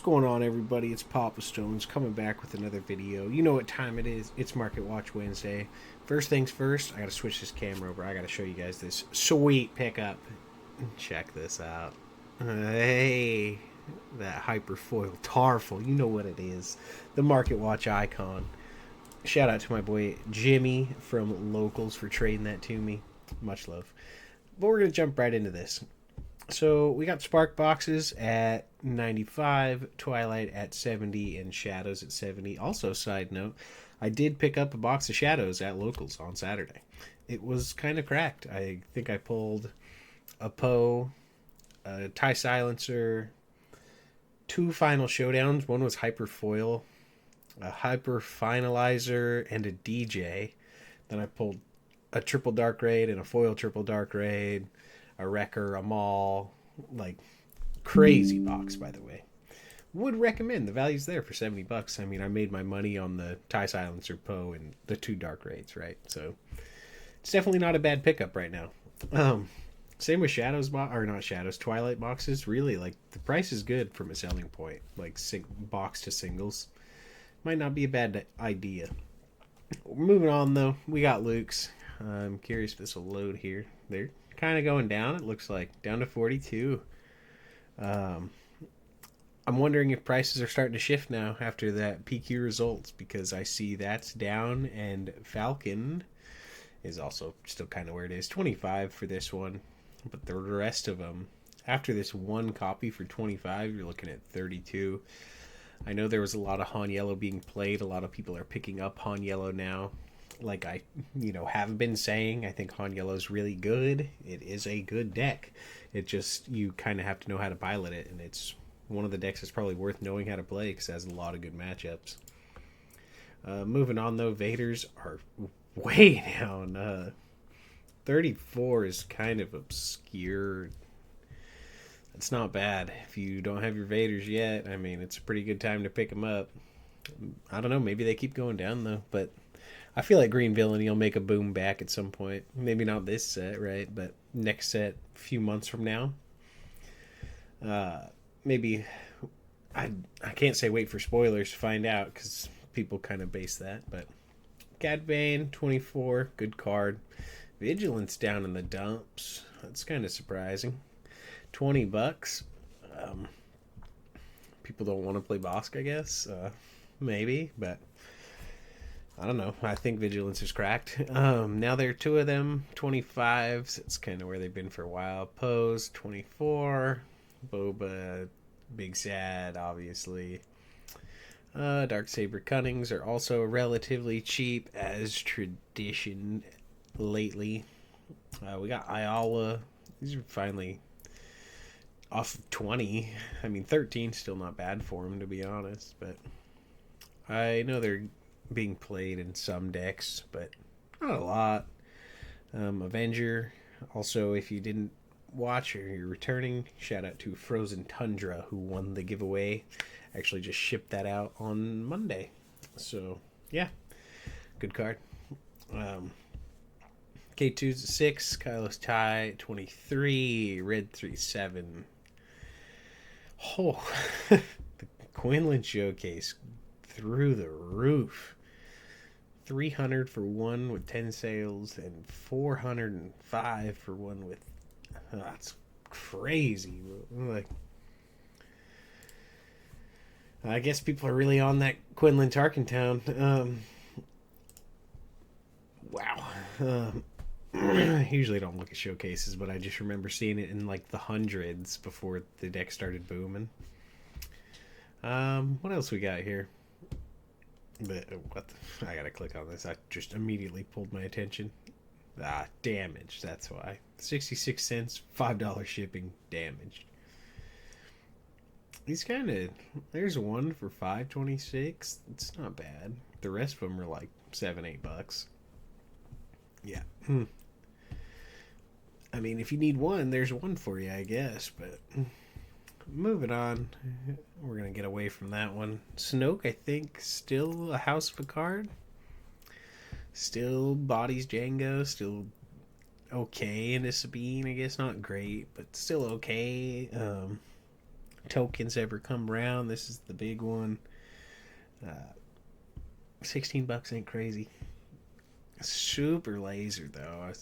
going on, everybody? It's PapaStones coming back with another video. You know what time it is. It's Market Watch Wednesday. First things first, I gotta switch this camera over. I gotta show you guys this sweet pickup. Check this out. Hey, that hyperfoil tarful. You know what it is. The Market Watch icon. Shout out to my boy Jimmy from Locals for trading that to me. Much love. But we're gonna jump right into this. So we got Spark boxes at 95, Twilight at 70, and Shadows at 70. Also, side note, I did pick up a box of Shadows at Locals on Saturday. It was kind of cracked. I think I pulled a Poe, a Tie Silencer, two Final Showdowns. One was Hyper Foil, a Hyper Finalizer, and a DJ. Then I pulled a Triple Dark Raid and a Foil Triple Dark Raid, a Wrecker, a Maul, like crazy box, by the way. Would recommend. The value's there for $70. I mean, I made my money on the Tie Silencer Poe and the two Dark Raids, right? So it's definitely not a bad pickup right now. Same with Shadows, or not Shadows, Twilight boxes. Really, like, the price is good from a selling point, like box to singles. Might not be a bad idea. Moving on, though, we got Luke's. I'm curious if this will load here. They're kind of going down, it looks like. Down to 42. I'm wondering if prices are starting to shift now after that PQ results, because I see that's down, and Falcon is also still kind of where it is. 25 for this one. But the rest of them, after this one copy for 25, you're looking at 32. I know there was a lot of Han Yellow being played. A lot of people are picking up Han Yellow now. Like I, have been saying, I think Han Yellow is really good. It is a good deck. It just, you kind of have to know how to pilot it, and it's one of the decks that's probably worth knowing how to play because it has a lot of good matchups. Moving on, though, Vaders are way down. 34 is kind of obscure. It's not bad. If you don't have your Vaders yet, I mean, it's a pretty good time to pick them up. I don't know, maybe they keep going down, though, but I feel like Green Villainy will make a boom back at some point. Maybe not this set, right? But next set, a few months from now. Maybe, I can't say wait for spoilers to find out, because people kind of base that, but Cad Bane, 24, good card. Vigilance down in the dumps. That's kind of surprising. $20. People don't want to play Bosk, I guess. Maybe, but I don't know. I think Vigilance is cracked. Now there are two of them, 25s. It's kind of where they've been for a while. Pose, 24. Boba, Big Sad, obviously. Darksaber Cunnings are also relatively cheap, as tradition lately. We got Ayala. These are finally off of 20. I mean, 13 still not bad for them, to be honest, but I know they're being played in some decks, but not a lot. Avenger. Also, if you didn't watch or you're returning, shout out to Frozen Tundra, who won the giveaway. Actually just shipped that out on Monday. So, yeah. Good card. K2's 6, Kylo's Tie 23, Red 37. Oh, the Quinlan Showcase through the roof. 300 for one with 10 sales, and 405 for one with. That's crazy. Like, I guess people are really on that Quinlan Tarkentown. Wow. I usually don't look at showcases, but I just remember seeing it in like the hundreds before the deck started booming. What else we got here? I gotta click on this. I just immediately pulled my attention. Damage. That's why. 66 cents, $5 shipping, damaged. He's kind of. There's one for $5.26. It's not bad. The rest of them are like $7-8. Yeah. I mean, if you need one, there's one for you, I guess. But moving on, we're gonna get away from that one. Snoke, I think, still a House of a card. Still bodies Django. Still okay into Sabine. I guess not great, but still okay. tokens ever come around. This is the big one. 16 bucks ain't crazy. Super laser though. I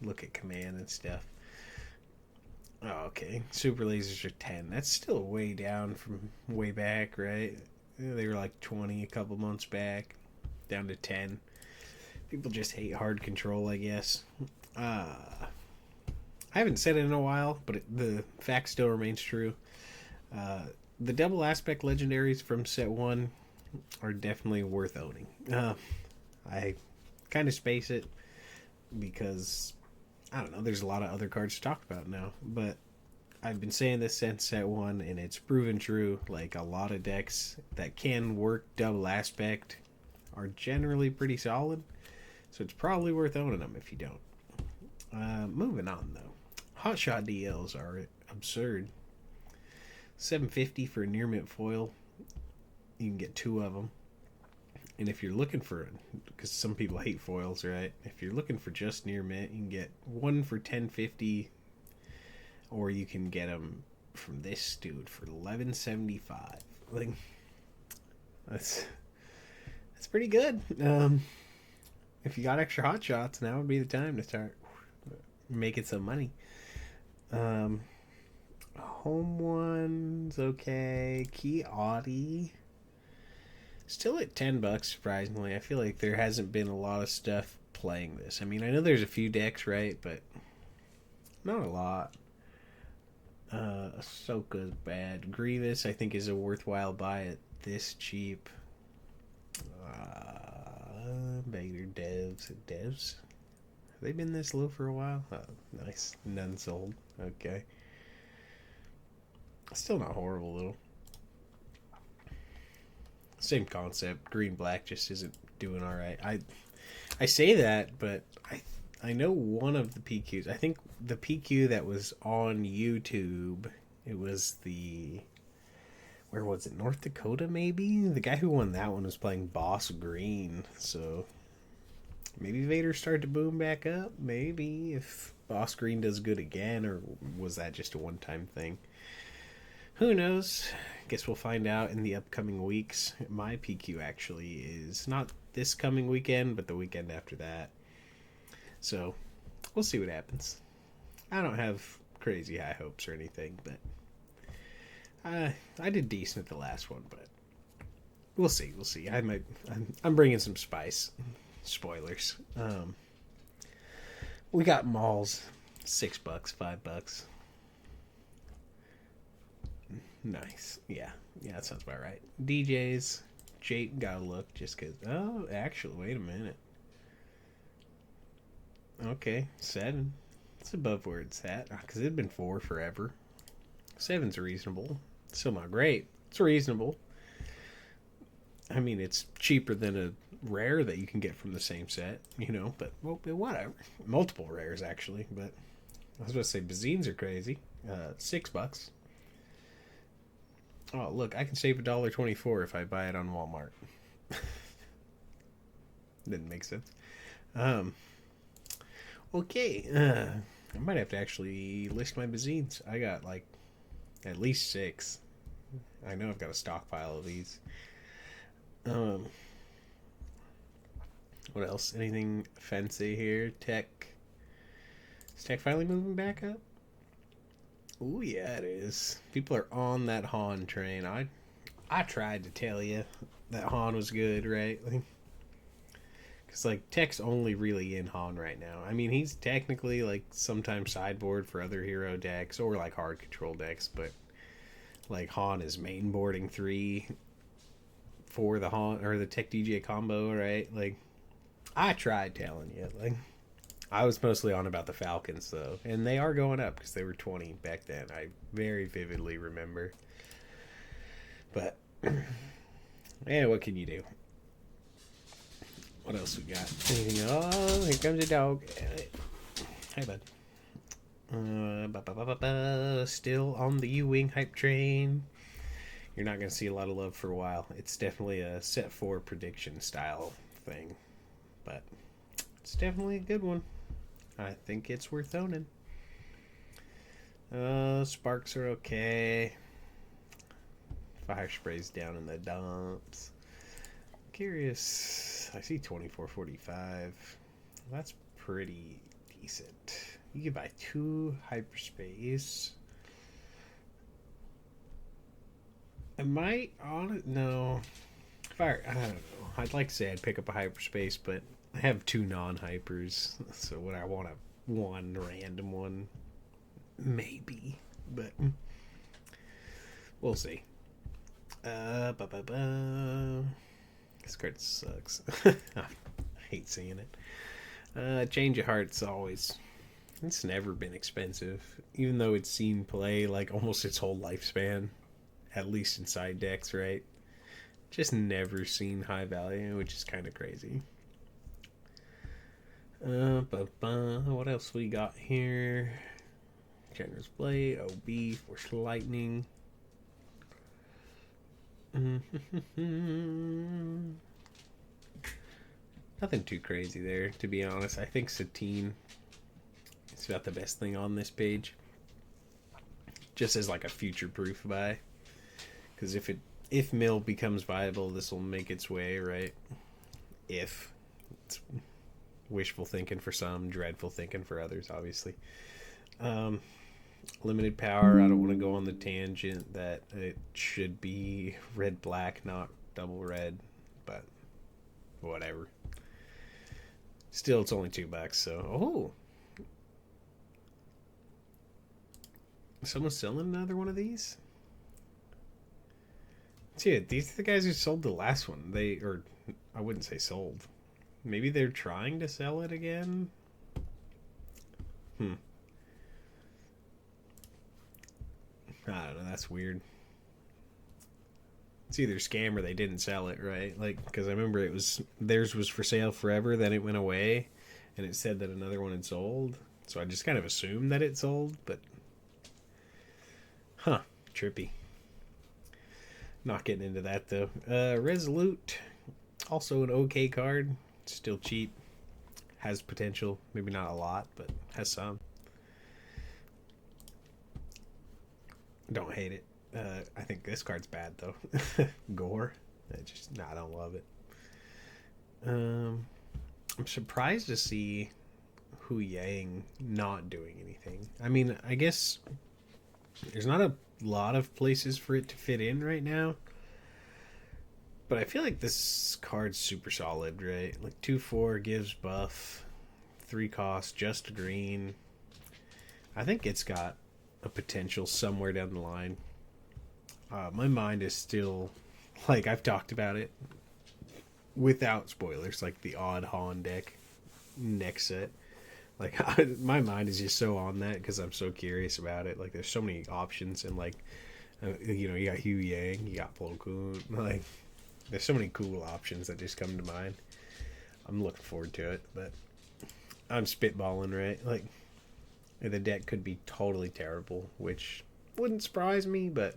look at command and stuff. Oh, okay. Super lasers are 10. That's still way down from way back, right? They were like 20 a couple months back, down to 10. People just hate hard control, I guess. I haven't said it in a while, but the fact still remains true. The double aspect legendaries from set 1 are definitely worth owning. I kind of space it because, I don't know, there's a lot of other cards to talk about now, but I've been saying this since set 1, and it's proven true. Like, a lot of decks that can work double aspect are generally pretty solid, so it's probably worth owning them if you don't. Moving on, though. Hotshot DLs are absurd. $7.50 for a near mint foil. You can get 2 of them. And if you're looking for it, because some people hate foils, right? If you're looking for just near mint, you can get 1 for $10.50, or you can get them from this dude for $11.75. Like, that's pretty good. If you got extra hot shots, now would be the time to start making some money. Home ones, okay. Key Audi. Still at $10, surprisingly. I feel like there hasn't been a lot of stuff playing this. I mean, I know there's a few decks, right? But not a lot. Ahsoka's bad. Grievous, I think, is a worthwhile buy at this cheap. Vader Devs. Devs? Have they been this low for a while? Oh, nice. None sold. Okay. Still not horrible, though. Same concept. Green black just isn't doing all right. I say that, but I know one of the PQs. I think the PQ that was on YouTube. It was the, where was it? North Dakota, maybe. The guy who won that one was playing Boss Green. So maybe Vader started to boom back up. Maybe if Boss Green does good again, or was that just a one-time thing? Who knows? Guess we'll find out in the upcoming weeks. My PQ actually is not this coming weekend, but the weekend after that. So we'll see what happens. I don't have crazy high hopes or anything, but I did decent at the last one, but we'll see. We'll see. I'm bringing some spice. Spoilers. We got malls. $6, $5. Nice. Yeah, that sounds about right. DJs, Jake gotta look just because. Oh, actually, wait a minute. Okay, 7. It's above where it's at because it'd been 4 forever. 7's reasonable. Still not great. It's reasonable. I mean, it's cheaper than a rare that you can get from the same set, but well, whatever. Multiple rares, actually, but I was about to say, Bazines are crazy. $6. Oh, look, I can save $1.24 if I buy it on Walmart. Didn't make sense. Okay. I might have to actually list my Bazines. I got, like, at least 6. I know I've got a stockpile of these. What else? Anything fancy here? Tech. Is Tech finally moving back up? Ooh, yeah, it is. People are on that Han train. I tried to tell you that Han was good, right? Because, Tech's only really in Han right now. I mean, he's technically, sometimes sideboard for other hero decks or, hard control decks, but, Han is mainboarding 3 for the Han, or the Tech DJ combo, right? I tried telling you, I was mostly on about the Falcons, though. And they are going up because they were 20 back then. I very vividly remember. But, yeah, what can you do? What else we got? Anything? Oh, here comes a dog. Hey, bud. Still on the U-Wing hype train. You're not going to see a lot of love for a while. It's definitely a set 4 prediction style thing. But it's definitely a good one. I think it's worth owning. Sparks are okay. Fire spray's down in the dumps. Curious. I see 24.45. That's pretty decent. You can buy 2 hyperspace. Am I on it? No. I don't know. I'd like to say I'd pick up a hyperspace, but I have 2 non-hypers. So would I want one random one? Maybe. But we'll see. This card sucks. I hate seeing it. Change of Heart's always... It's never been expensive. Even though it's seen play like almost its whole lifespan. At least in side decks, right? Just never seen high value, which is kind of crazy. What else we got here? Generous Blade, OB, Force Lightning. Nothing too crazy there, to be honest. I think Satine is about the best thing on this page. Just as like a future-proof buy. Because if Mill becomes viable, this will make its way, right? If. It's wishful thinking for some, dreadful thinking for others, obviously. Limited power, I don't want to go on the tangent that it should be red-black, not double red, but whatever. Still, it's only $2, so... Oh! Someone's selling another one of these? Dude, these are the guys who sold the last one. Or I wouldn't say sold. Maybe they're trying to sell it again? I don't know, that's weird. It's either scam or they didn't sell it, right? Like, because I remember theirs was for sale forever, then it went away, and it said that another one had sold. So I just kind of assumed that it sold, but... Huh, trippy. Not getting into that, though. Resolute, also an okay card. Still cheap. Has potential. Maybe not a lot, but has some. Don't hate it. I think this card's bad, though. Gore. I don't love it. I'm surprised to see Hu Yang not doing anything. I mean, I guess there's not a lot of places for it to fit in right now. But I feel like this card's super solid, right? Like 2/4 gives buff, 3 cost, just green. I think it's got a potential somewhere down the line. My mind is still, like, I've talked about it without spoilers, like the odd Han deck next set. Like, my mind is just so on that because I'm so curious about it. Like, there's so many options, and like, you got Hu Yang, you got Plo Koon, like, there's so many cool options that just come to mind. I'm looking forward to it, but I'm spitballing, right? Like, the deck could be totally terrible, which wouldn't surprise me, but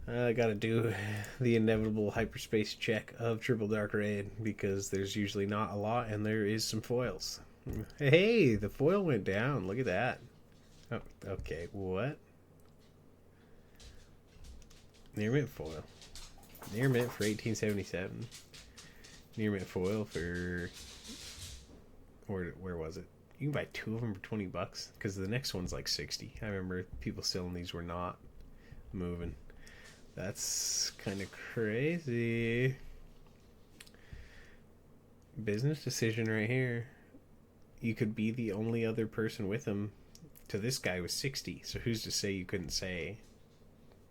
I gotta do the inevitable hyperspace check of Triple Dark Raid because there's usually not a lot, and there is some foils. Hey, the foil went down. Look at that. Oh, okay, what? Near mint foil. Near mint for 1877. Near mint foil for... Where was it? You can buy 2 of them for $20 because the next one's like 60. I remember people selling these were not moving. That's kind of crazy. Business decision right here. You could be the only other person with him. To this guy was 60. So who's to say you couldn't say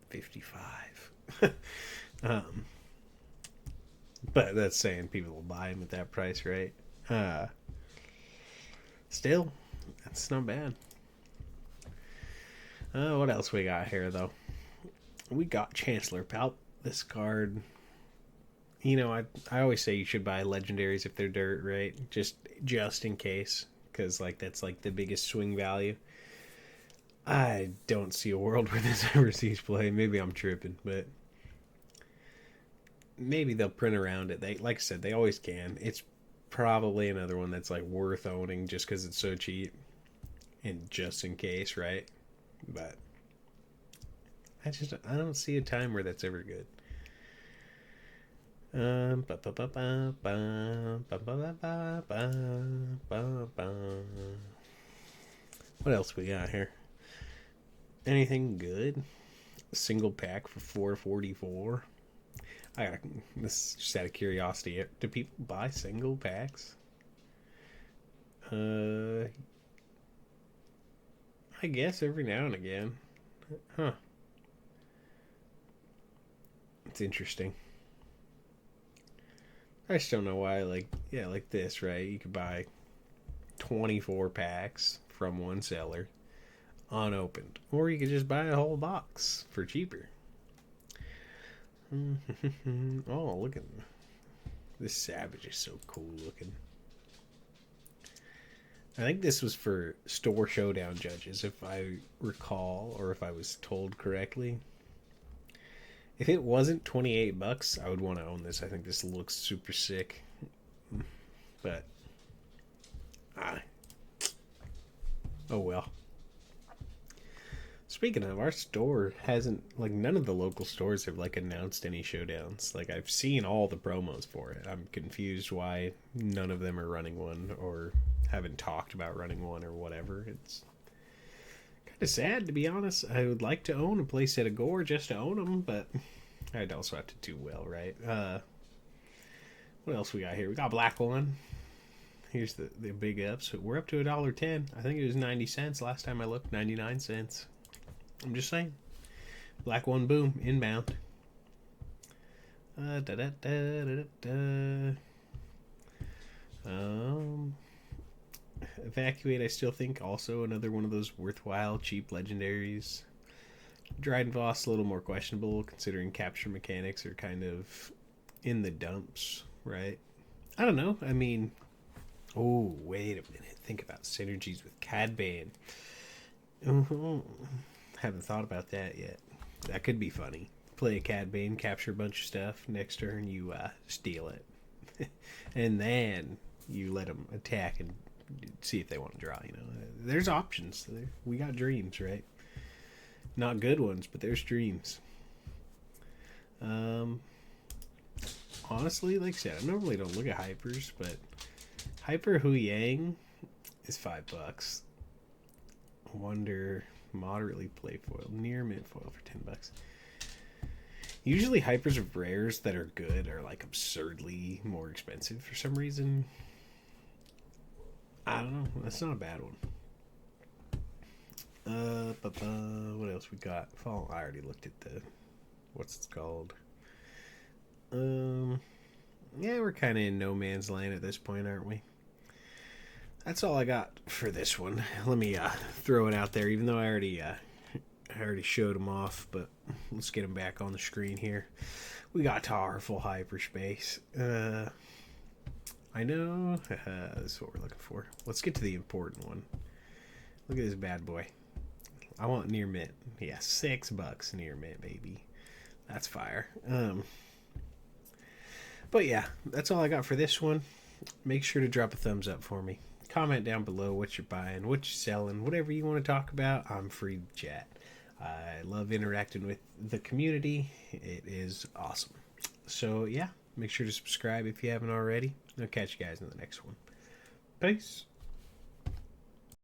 55? But that's saying people will buy him at that price, right? Still, that's not bad. What else we got here, though? We got Chancellor Palp. This card, you know, I always say you should buy legendaries if they're dirt, right? Just in case, because like that's like the biggest swing value. I don't see a world where this ever sees play. Maybe I'm tripping, but maybe they'll print around it. They, like I said, they always can. It's probably another one that's like worth owning just because it's so cheap, and just in case, right? But I don't see a time where that's ever good. What else we got here? Anything good? Single pack for $4.44. This is just out of curiosity. Do people buy single packs? I guess every now and again. Huh. It's interesting. I just don't know why, like this, right? You could buy 24 packs from one seller unopened. Or you could just buy a whole box for cheaper. Oh, look at this Savage is so cool looking. I think this was for Store Showdown judges, if I recall, or if I was told correctly. If it wasn't $28, I would want to own this. I think this looks super sick. But, oh well. Speaking of, our store hasn't, like, none of the local stores have, like, announced any showdowns. Like, I've seen all the promos for it. I'm confused why none of them are running one, or haven't talked about running one, or whatever. It's kind of sad, to be honest. I would like to own a playset of Gore just to own them, but I'd also have to do well, right? What else we got here? We got Black One. Here's the big ups. We're up to $1.10. I think it was 90 cents last time I looked. 99 cents. I'm just saying. Black One, boom, inbound. Evacuate, I still think, also another one of those worthwhile, cheap legendaries. Dryden Voss, a little more questionable, considering capture mechanics are kind of in the dumps, right? I don't know. I mean, oh, wait a minute. Think about synergies with Cad Bane. Haven't thought about that yet. That could be funny. Play a Cad Bane, capture a bunch of stuff. Next turn, you steal it. And then you let them attack and see if they want to draw. You know, there's options. We got dreams, right? Not good ones, but there's dreams. Honestly, like I said, I normally don't look at hypers, but Hyper Hu Yang is $5. Wonder moderately play foil, near mint foil for $10. Usually hypers of rares that are good are like absurdly more expensive for some reason. I don't know. That's not a bad one. What else we got? Fall. I already looked at the what's it called. Yeah, we're kind of in no man's land at this point, aren't we? That's all I got for this one. Let me throw it out there, even though I already showed them off, but let's get them back on the screen here. We got powerful hyperspace. I know. This is what we're looking for. Let's get to the important one. Look at this bad boy. I want near mint. Yeah, $6 near mint, baby. That's fire. But yeah, that's all I got for this one. Make sure to drop a thumbs up for me. Comment down below what you're buying, what you're selling, whatever you want to talk about. I'm free to chat. I love interacting with the community. It is awesome. So yeah, make sure to subscribe if you haven't already. I'll catch you guys in the next one. Peace.